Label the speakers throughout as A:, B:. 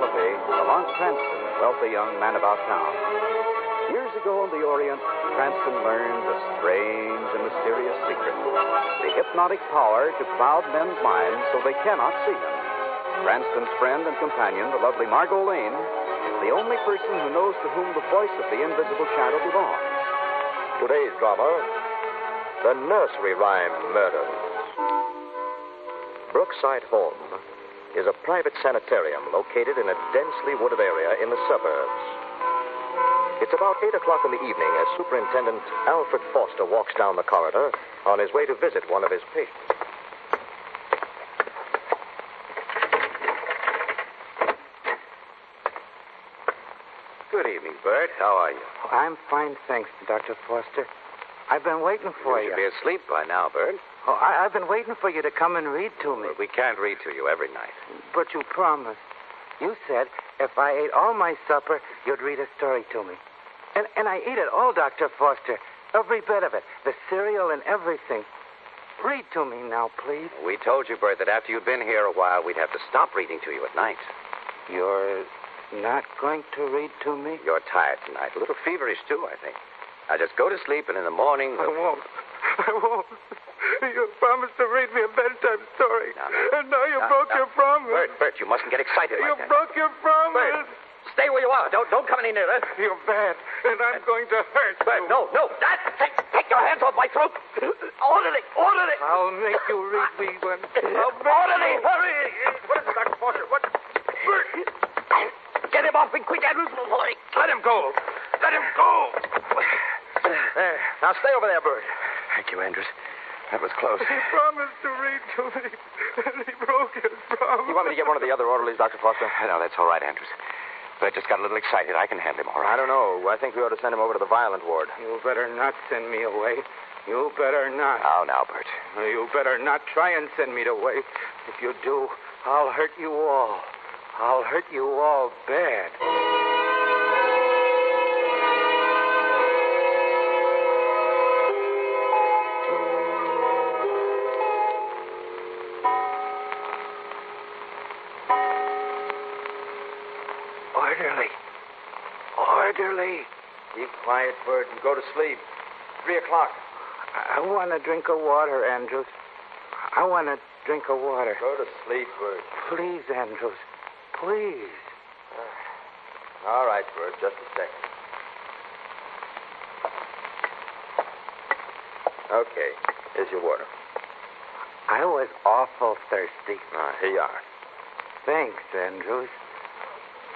A: personality, Lamont Cranston, wealthy young man about town. Years ago in the Orient, Cranston learned a strange and mysterious secret. The hypnotic power to cloud men's minds so they cannot see him. Cranston's friend and companion, the lovely Margot Lane, is the only person who knows to whom the voice of the invisible shadow belongs.
B: Today's drama, The Nursery Rhyme Murders. Brookside Home is a private sanitarium located in a densely wooded area in the suburbs. It's about 8 o'clock in the evening as Superintendent Alfred Foster walks down the corridor on his way to visit one of his patients.
C: Good evening, Bert. How are you?
D: I'm fine, thanks, Dr. Foster. I've been waiting for you.
C: You should be asleep by now, Bert.
D: Oh, I've been waiting for you to come and read to me.
C: Well, we can't read to you every night.
D: But you promised. You said if I ate all my supper, you'd read a story to me. And I ate it all, Dr. Foster. Every bit of it. The cereal and everything. Read to me now, please.
C: We told you, Bert, that after you'd been here a while, we'd have to stop reading to you at night.
D: You're not going to read to me?
C: You're tired tonight. A little feverish, too, I think. Now, just go to sleep, and in the morning...
D: I won't. You promised to read me a bedtime story. And now you broke your promise.
C: Bert, you mustn't get excited like that.
D: You broke your promise.
C: Bert, stay where you are. Don't come any nearer.
D: You're bad, and I'm going to hurt you.
C: Bert, no. Take your hands off my throat. Orderly.
D: I'll make you read me one.
C: Orderly, hurry. What is it, Dr. Foster? What? Bert. Get him off me quick, Andrews. Let him go. There. Now stay over there, Bert. Thank you, Andrews. That was close.
D: He promised to read to me, and he broke his promise.
C: You want me to get one of the other orderlies, Dr. Foster? No, that's all right, Andrews. Bert just got a little excited. I can handle him all right.
B: I don't know. I think we ought to send him over to the violent ward.
D: You better not send me away. You better not.
C: Now, Bert.
D: You better not try and send me away. If you do, I'll hurt you all. I'll hurt you all bad. Orderly.
B: Keep quiet, Bert, and go to sleep. 3 o'clock.
D: I want a drink of water, Andrews. I want a drink of water.
B: Go to sleep, Bert.
D: Please, Andrews. Please.
B: All right, Bert, just a second. Okay, here's your water.
D: I was awful thirsty.
B: Here you are.
D: Thanks, Andrews.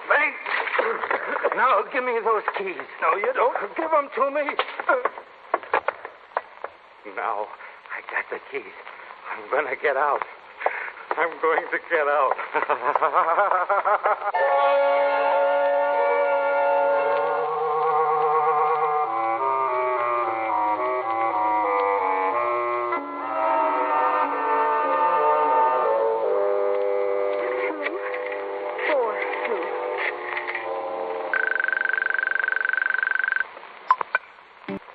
D: Thanks. Now, give me those keys.
B: No, you don't.
D: Give them to me. Now, I got the keys. I'm going to get out. I'm going to get out.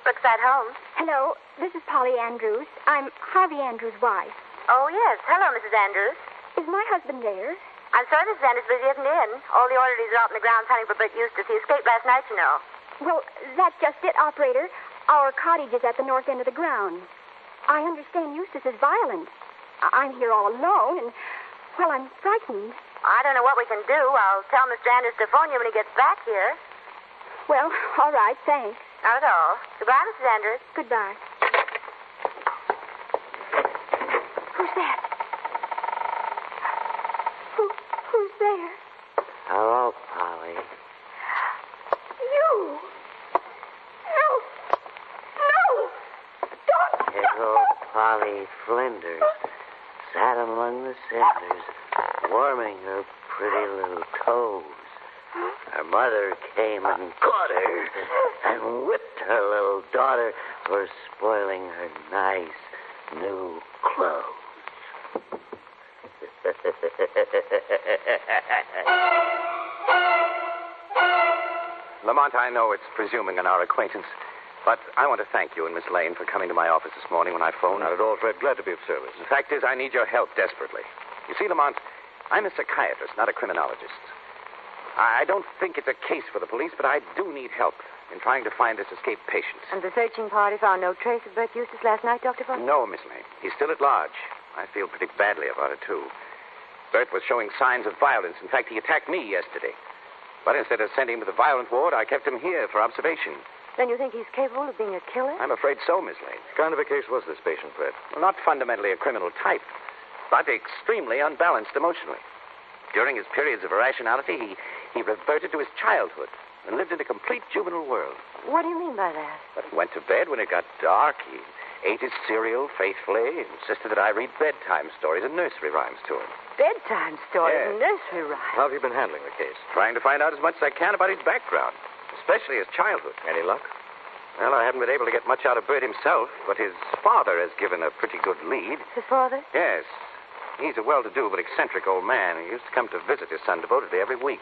E: Brookside Home.
F: Hello, this is Polly Andrews. I'm Harvey Andrews' wife.
E: Oh, yes. Hello, Mrs. Andrews.
F: Is my husband there?
E: I'm sorry, Mrs. Andrews, but he isn't in. All the orderlies are out in the grounds hunting for Bert Eustace. He escaped last night, you know.
F: Well, that's just it, operator. Our cottage is at the north end of the grounds. I understand Eustace is violent. I'm here all alone, and, well, I'm frightened.
E: I don't know what we can do. I'll tell Mr. Andrews to phone you when he gets back here.
F: Well, all right, thanks.
E: Not at all. Goodbye, Mrs. Andrews.
F: Goodbye. Who's that? Who's there?
D: Hello, Polly.
F: You. No. Don't.
D: Little Polly Flinders sat among the cinders, warming her pretty little toes. Her mother came and caught her and whipped her little daughter for spoiling her nice new clothes.
C: Lamont, I know it's presuming on our acquaintance, but I want to thank you and Miss Lane for coming to my office this morning when I phoned.
B: Not at all, Fred. Glad to be of service.
C: The fact is, I need your help desperately. You see, Lamont, I'm a psychiatrist, not a criminologist.
G: I don't think it's a case for the police, but I do need help in trying to find this escaped patient.
E: And the searching party found no trace of Bert Eustace last night, Dr. Foster?
G: No, Miss Lane. He's still at large. I feel pretty badly about it, too. Bert was showing signs of violence. In fact, he attacked me yesterday. But instead of sending him to the violent ward, I kept him here for observation.
E: Then you think he's capable of being a killer?
G: I'm afraid so, Miss Lane.
B: What kind of a case was this patient, Fred?
G: Well, not fundamentally a criminal type, but extremely unbalanced emotionally. During his periods of irrationality, he reverted to his childhood and lived in a complete juvenile world.
E: What do you mean by that?
G: But he went to bed when it got dark. He ate his cereal faithfully, insisted that I read bedtime stories and nursery rhymes to him.
E: Bedtime stories
G: Yes.
E: and nursery rhymes.
B: How have you been handling the case?
G: Trying to find out as much as I can about his background, especially his childhood.
B: Any luck?
G: Well, I haven't been able to get much out of Bert himself, but his father has given a pretty good lead.
E: His father?
G: Yes. He's a well-to-do but eccentric old man. He used to come to visit his son devotedly every week.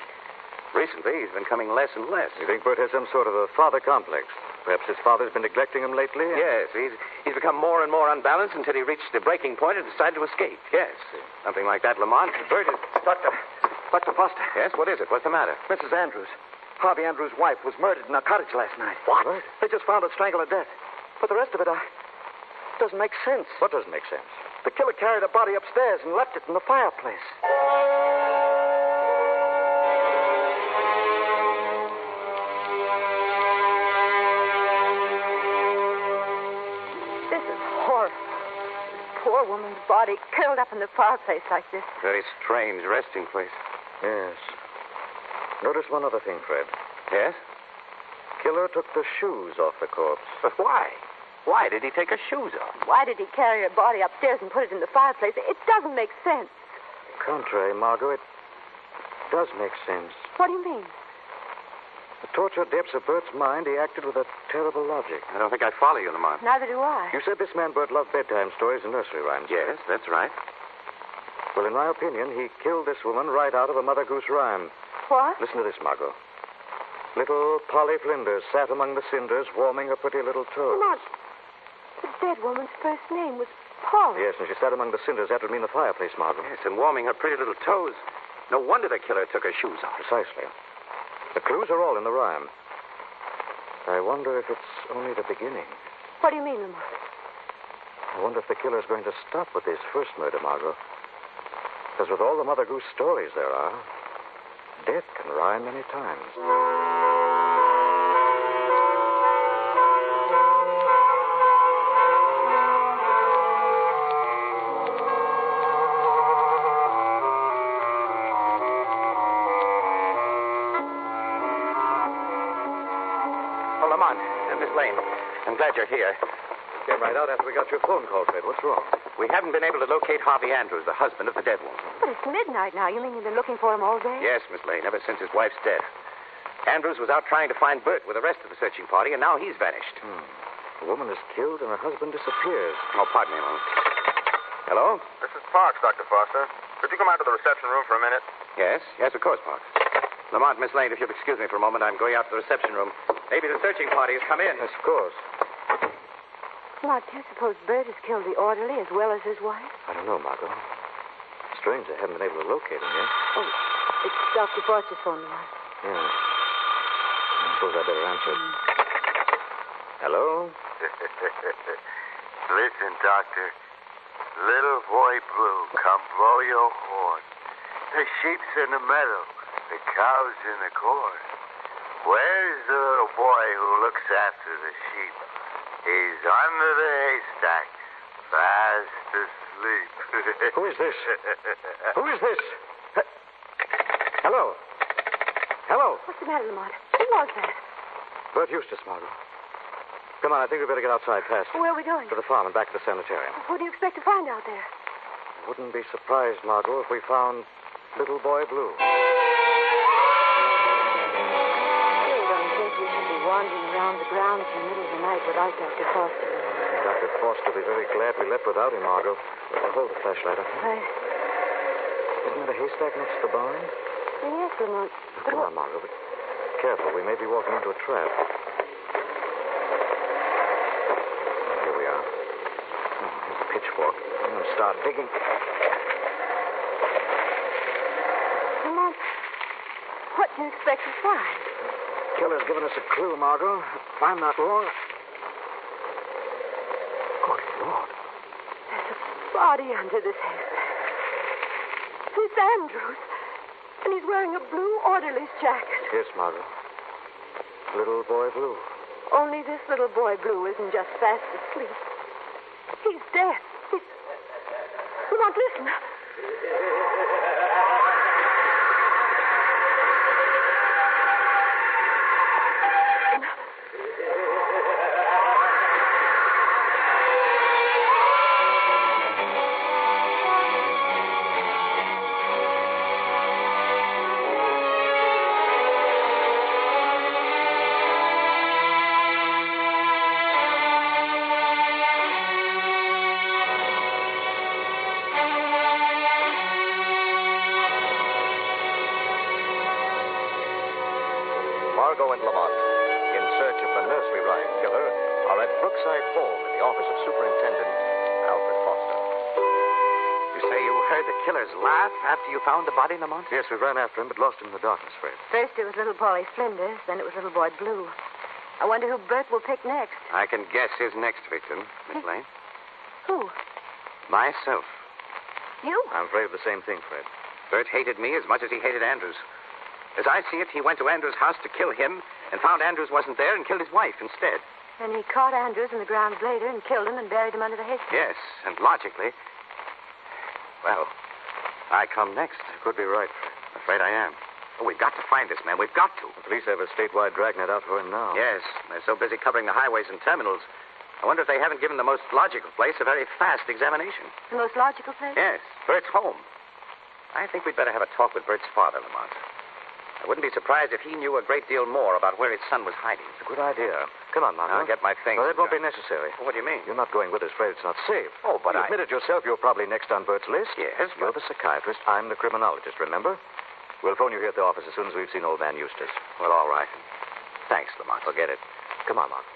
G: Recently, he's been coming less and less.
B: You think Bert has some sort of a father complex? Perhaps his father's been neglecting him lately?
G: Yes, he's become more and more unbalanced until he reached the breaking point and decided to escape. Yes, something like that, Lamont. Bert is...
C: Dr. Foster.
G: Yes, what is it? What's the matter?
C: Mrs. Andrews. Harvey Andrews' wife was murdered in our cottage last night.
G: What?
C: They just found her strangled to death. But the rest of it, doesn't make sense.
B: What doesn't make sense?
C: The killer carried her body upstairs and left it in the fireplace.
E: This is horrible. This poor woman's body curled up in the fireplace like this.
G: Very strange resting place.
B: Yes. Notice one other thing, Fred.
G: Yes?
B: Killer took the shoes off the corpse.
G: But why? Why did he take her shoes off?
E: Why did he carry her body upstairs and put it in the fireplace? It doesn't make sense.
B: Contrary, Margot, it does make sense.
E: What do you mean?
B: The tortured depths of Bert's mind, he acted with a terrible logic.
G: I don't think I follow you, Lamont.
E: Neither do I.
B: You said this man Bert loved bedtime stories and nursery rhymes.
G: Yes, that's right.
B: Well, in my opinion, he killed this woman right out of a Mother Goose rhyme.
E: What?
B: Listen to this, Margot. Little Polly Flinders sat among the cinders, warming her pretty little toes.
E: Lamont, the dead woman's first name was Polly.
B: Yes, and she sat among the cinders. That would mean the fireplace, Margot.
G: Yes, and warming her pretty little toes. No wonder the killer took her shoes off.
B: Precisely. The clues are all in the rhyme. I wonder if it's only the beginning.
E: What do you mean, Lamont?
B: I wonder if the killer's going to stop with his first murder, Margot. Because with all the Mother Goose stories there are, death can rhyme many times.
G: Oh, Lamont, Miss Lane, I'm glad you're here.
B: Came right out after we got your phone call, Fred. What's wrong?
G: We haven't been able to locate Harvey Andrews, the husband of the dead woman.
E: But it's midnight now. You mean you've been looking for him all day?
G: Yes, Miss Lane, ever since his wife's death. Andrews was out trying to find Bert with the rest of the searching party, and now he's vanished.
B: The woman is killed and her husband disappears.
G: Oh, pardon me a moment. Hello?
H: This is Parks, Dr. Foster. Could you come out to the reception room for a minute?
G: Yes, of course, Parks. Lamont, Miss Lane, if you'll excuse me for a moment, I'm going out to the reception room. Maybe the searching party has come in.
B: Yes, of course.
E: Lamont, do you suppose Bert has killed the orderly as well as his wife?
B: I don't know, Margot. Strange I haven't been able to locate him yet.
E: Oh, it's Dr. Foster's phone, Lamont.
B: Yeah. I suppose I better answer it. Hello?
I: Listen, Doctor. Little boy Blue, come blow your horn. The sheep's in the meadow. The cow's in the corn. Where's the little boy who looks after the sheep? He's under the haystack, fast asleep.
B: Who is this? Who is this? Hello? Hello?
E: What's the matter, Lamont? Who was that?
B: Bert Eustace, Margot. Come on, I think we better get outside fast.
E: Where are we going?
B: To the farm and back to the sanitarium.
E: Who do you expect to find out there?
B: I wouldn't be surprised, Margot, if we found Little Boy Blue.
E: I don't think you should be wandering around the grounds in the middle of the night without Dr. Foster.
B: Dr. Foster will be very glad we left without him, Margot. Hold the flashlight up. Isn't it a haystack next to the barn?
E: Yes, Lamont. But
B: Come on, Margot, but careful. We may be walking into a trap. Here we are. Oh, here's a pitchfork. I'm going to start digging.
E: Lamont, what
J: you expect to find?
B: Killer's given us a clue, Margot. If I'm not wrong. Good Lord.
J: There's a body under this haystack. It's Andrews. And he's wearing a blue orderly's jacket.
B: Yes, Margot. Little boy Blue.
J: Only this little boy Blue isn't just fast asleep. He's dead. Lamont, listen.
B: Margot and Lamont, in search of the nursery rhyme killer, are at Brookside Home in the office of Superintendent Alfred Foster.
G: You say you heard the killer's laugh after you found the body, Lamont?
B: Yes, we ran after him, but lost him in the darkness, Fred.
J: First it was little Paulie Flinders, then it was little boy Blue. I wonder who Bert will pick next.
G: I can guess his next victim, Miss Lane.
J: Who?
G: Myself.
J: You?
B: I'm afraid of the same thing, Fred.
G: Bert hated me as much as he hated Andrews. As I see it, he went to Andrews' house to kill him and found Andrews wasn't there and killed his wife instead.
J: And he caught Andrews in the grounds later and killed him and buried him under the haystack.
G: Yes, and logically... Well, I come next.
B: Could be right, Fred.
G: I'm afraid I am. Oh, we've got to find this man. We've got to.
B: The police have a statewide dragnet out for him now.
G: Yes, they're so busy covering the highways and terminals. I wonder if they haven't given the most logical place a very fast examination.
J: The most logical place?
G: Yes, Bert's home. I think we'd better have a talk with Bert's father, Lamont. I wouldn't be surprised if he knew a great deal more about where his son was hiding.
B: It's a good idea. Come on, Margot.
G: I'll get my things.
B: No, that won't be necessary.
G: What do you mean?
B: You're not going with us, Fred. It's not safe.
G: Oh, but
B: you
G: I...
B: admitted yourself you're probably next on Bert's list.
G: Yes,
B: You're the psychiatrist. I'm the criminologist, remember? We'll phone you here at the office as soon as we've seen old man Eustace.
G: Well, all right. Thanks, Lamont.
B: Forget it. Come on, Margot.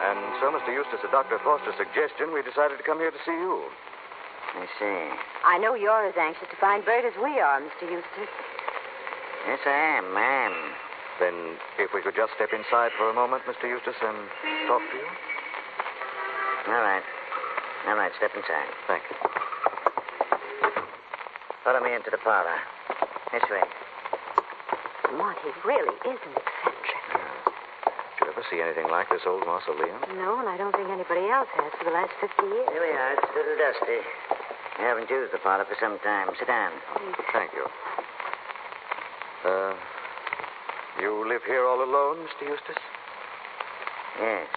B: And so, Mr. Eustace, at Dr. Foster's suggestion, we decided to come here to see you.
D: I see.
J: I know you're as anxious to find Bert as we are, Mr. Eustace.
D: Yes, I am, ma'am.
B: Then, if we could just step inside for a moment, Mr. Eustace, and talk to you.
D: All right. All right, step inside.
B: Thank you.
D: Follow me into the parlor. This way.
J: Lamont, he really is an eccentric.
B: Did you ever see anything like this old mausoleum?
J: No, and I don't think anybody else has for the last 50 years.
D: Here we are. It's a little dusty. I haven't used the parlor for some time. Sit down.
B: Thank you. You live here all alone, Mr. Eustace?
D: Yes.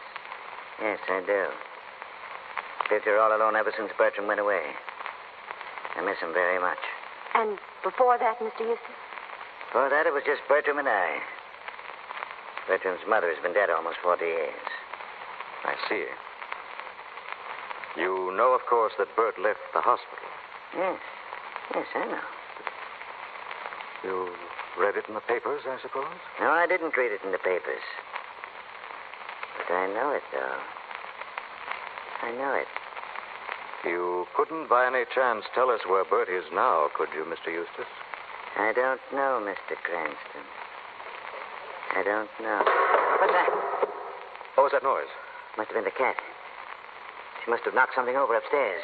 D: Yes, I do. Lived here all alone ever since Bertram went away. I miss him very much.
J: And before that, Mr. Eustace?
D: Before that, it was just Bertram and I. Bertram's mother has been dead almost 40 years.
B: I see. You know, of course, that Bert left the hospital.
D: Yes. Yes, I know.
B: You read it in the papers, I suppose?
D: No, I didn't read it in the papers. But I know it, though. I know it.
B: You couldn't by any chance tell us where Bert is now, could you, Mr. Eustace?
D: I don't know, Mr. Cranston. I don't know.
B: What's that? What was that noise?
D: Must have been the cat. She must have knocked something over upstairs.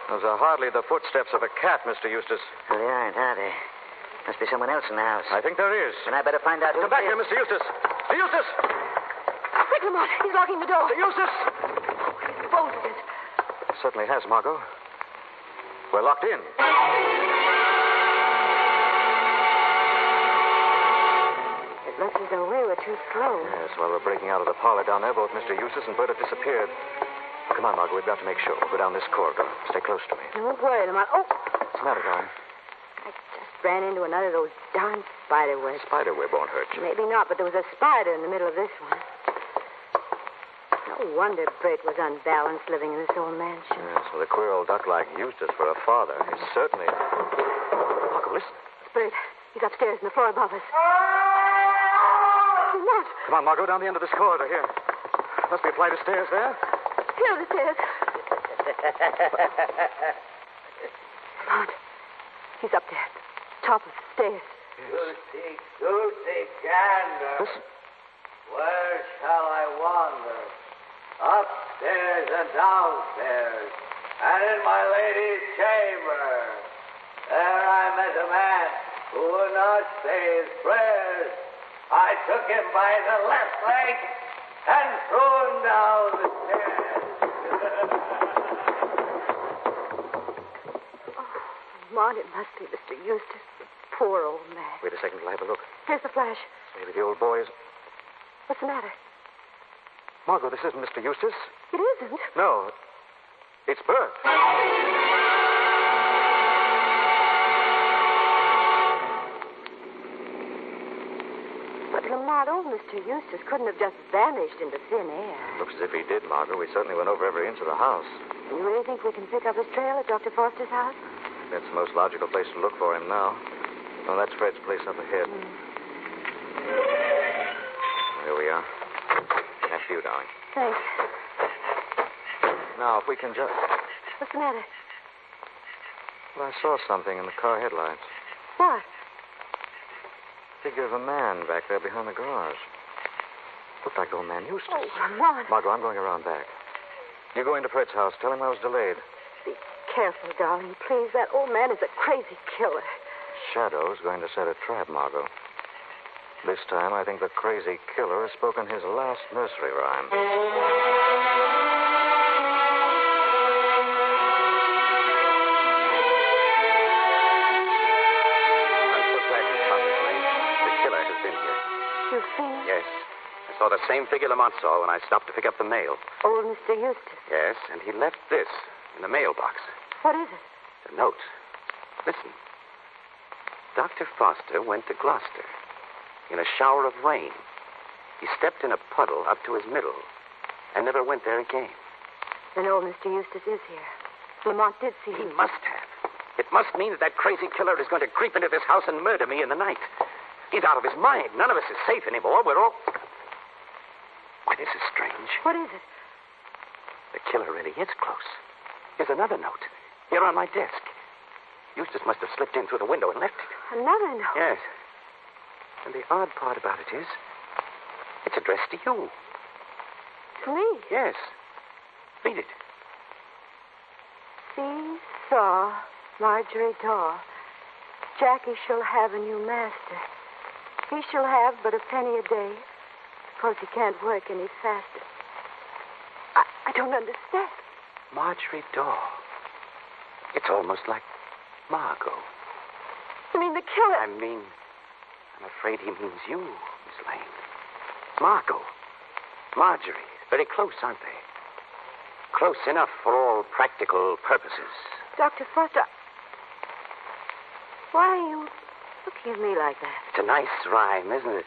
B: Those are hardly the footsteps of a cat, Mr. Eustace.
D: Well, they aren't, are they? Must be someone else in the house.
B: I think there is.
D: Then I better find out who...
B: Come back here, Mr. Eustace. Mr. Eustace!
J: Quick, Lamont. He's locking the door.
B: Mr. Eustace!
J: He's bolted it.
B: Certainly has, Margot. We're locked in.
J: It looks as though we were too slow.
B: Yes, while we're breaking out of the parlor down there, both Mr. Eustace and Bert have disappeared. Come on, Margot. We've got to make sure. We'll go down this corridor. Stay close to me.
J: Don't worry, Lamont. Oh!
B: What's the matter, darling?
J: I just ran into another of those darn spider webs.
B: Spider web won't hurt you.
J: Maybe not, but there was a spider in the middle of this one. No wonder Bert was unbalanced living in this old mansion.
B: Yes, with a queer old duck like Eustace for a father. He's certainly... Margot, listen.
J: Bert, He's upstairs on the floor above us. Lamont!
B: Come on, Margot, down the end of this corridor here. Must be a flight of stairs there.
J: Here are the stairs. Lamont, he's up there. Top of the stairs.
D: Goosey gander.
B: Listen.
D: Where shall I wander? Upstairs and downstairs, and in my lady's chamber. There I met a man who would not say his prayers. I took him by the left leg and threw him down the stairs.
J: Lamont, it must be Mr. Eustace. Poor old man.
B: Wait a second, I'll have a look.
J: Here's the flash.
B: Maybe the old boy is...
J: What's the matter?
B: Margot, this isn't Mr. Eustace.
J: It isn't.
B: No. It's Bert.
J: But Lamont, old Mr. Eustace couldn't have just vanished into thin air.
B: Looks as if he did, Margot. We certainly went over every inch of the house.
J: You really think we can pick up his trail at Dr. Foster's house?
B: That's the most logical place to look for him now. Oh, that's Fred's place up ahead. Here we are. After you, darling.
J: Thanks.
B: Now, if we can just...
J: What's the matter?
B: Well, I saw something in the car headlights.
J: What?
B: Figure of a man back there behind the garage. Looked like old man Eustace.
J: Oh, Lamont.
B: Margot, I'm going around back. You go into Fred's house. Tell him I was delayed.
J: Be careful, darling. Please, that old man is a crazy killer.
B: Shadow's going to set a trap, Margot. This time, I think the crazy killer has spoken his last nursery rhyme.
G: I'm so glad you found it, Lane. The killer has been here.
J: You've seen him?
G: Yes. I saw the same figure Lamont saw when I stopped to pick up the mail.
J: Old Mr. Eustace.
G: Yes, and he left this in the mailbox.
J: What is it?
G: A note. Listen. Dr. Foster went to Gloucester in a shower of rain. He stepped in a puddle up to his middle and never went there again.
J: Then old Mr. Eustace is here. Lamont did see
G: He
J: him.
G: must have. It must mean that crazy killer is going to creep into this house and murder me in the night. He's out of his mind. None of us is safe anymore. We're all... Why, this is strange.
J: What is it?
G: The killer really is close. Here's another note. Here on my desk. Eustace must have slipped in through the window and left it.
J: Another note?
G: Yes. And the odd part about it is, it's addressed to you.
J: To me?
G: Yes. Read it.
J: See, saw, Marjorie Daw. Jackie shall have a new master. He shall have but a penny a day, because he can't work any faster. I don't understand.
G: Marjorie Daw. It's almost like Margot.
J: You mean the killer?
G: I'm afraid he means you, Miss Lane. Margot. Marjorie. Very close, aren't they? Close enough for all practical purposes.
J: Dr. Foster, why are you looking at me like that?
G: It's a nice rhyme, isn't it?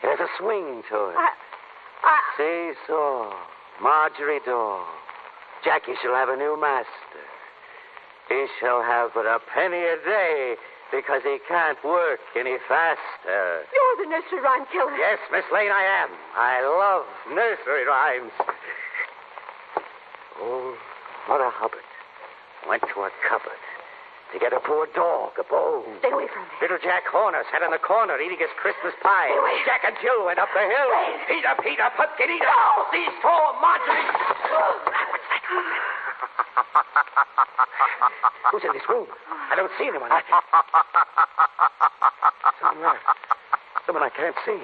G: It has a swing to it. See-saw, Marjorie Daw. Jackie shall have a new master. He shall have but a penny a day because he can't work any faster.
J: You're the nursery rhyme killer.
G: Yes, Miss Lane, I am. I love nursery rhymes. Old Mother Hubbard went to a cupboard to get a poor dog a bone.
J: Stay away from me.
G: Little Jack Horner sat in the corner eating his Christmas pie.
J: Stay away.
G: Jack and Jill went up the hill.
J: Wait.
G: Peter, Pumpkin Eater. No. These four, Marjorie. What's that? Who's in this room? I don't see anyone. Someone I can't see.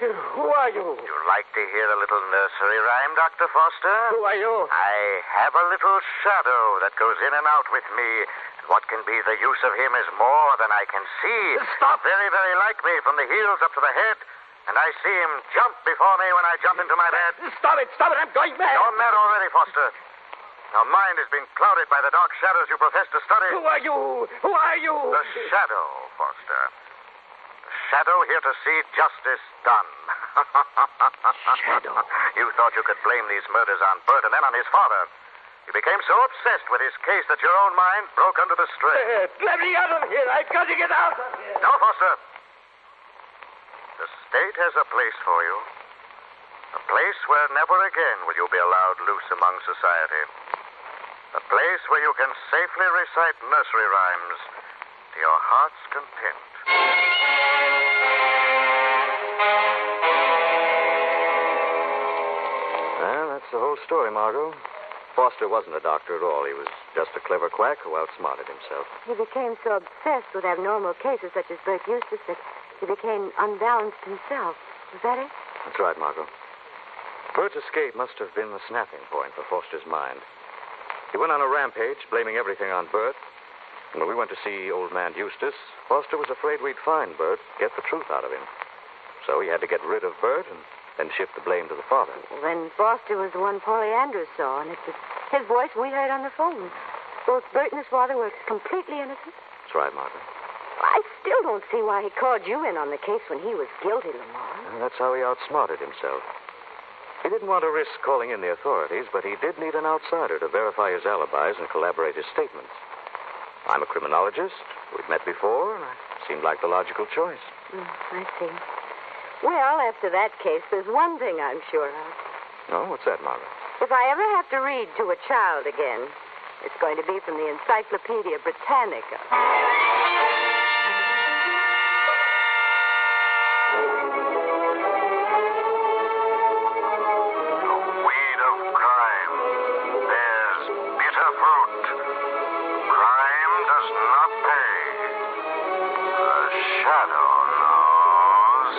G: Who are you?
I: You like to hear a little nursery rhyme, Dr. Foster?
G: Who are you?
I: I have a little shadow that goes in and out with me. What can be the use of him is more than I can see.
G: Stop.
I: Very, very like me from the heels up to the head. And I see him jump before me when I jump into my bed.
G: Stop it. I'm going mad.
I: You're mad already, Foster. Your mind has been clouded by the dark shadows you profess to study.
G: Who are you?
I: The shadow, Foster. The shadow here to see justice done.
G: Shadow?
I: You thought you could blame these murders on Bert and then on his father.
B: You became so obsessed with his case that your own mind broke under the strain.
C: Let me out of here. I've got to get out of here.
B: No, Foster. The state has a place for you. A place where never again will you be allowed loose among society. A place where you can safely recite nursery rhymes to your heart's content.
K: Well, that's the whole story, Margot. Foster wasn't a doctor at all. He was just a clever quack who outsmarted himself.
J: He became so obsessed with abnormal cases such as Bert Eustace that he became unbalanced himself. Was that it?
K: That's right, Margot. Bert's escape must have been the snapping point for Foster's mind. He went on a rampage, blaming everything on Bert. And when we went to see old man Eustace, Foster was afraid we'd find Bert, get the truth out of him. So he had to get rid of Bert and then shift the blame to the father.
J: Well, then Foster was the one Paulie Andrews saw, and it was his voice we heard on the phone. Both Bert and his father were completely innocent.
K: That's right, Margaret.
J: I still don't see why he called you in on the case when he was guilty, Lamar.
K: And that's how he outsmarted himself. He didn't want to risk calling in the authorities, but he did need an outsider to verify his alibis and collaborate his statements. I'm a criminologist. We've met before, and it seemed like the logical choice.
J: I see. Well, after that case, there's one thing I'm sure of.
K: Oh, what's that, Margaret?
J: If I ever have to read to a child again, it's going to be from the Encyclopedia Britannica.
I: Shadow knows.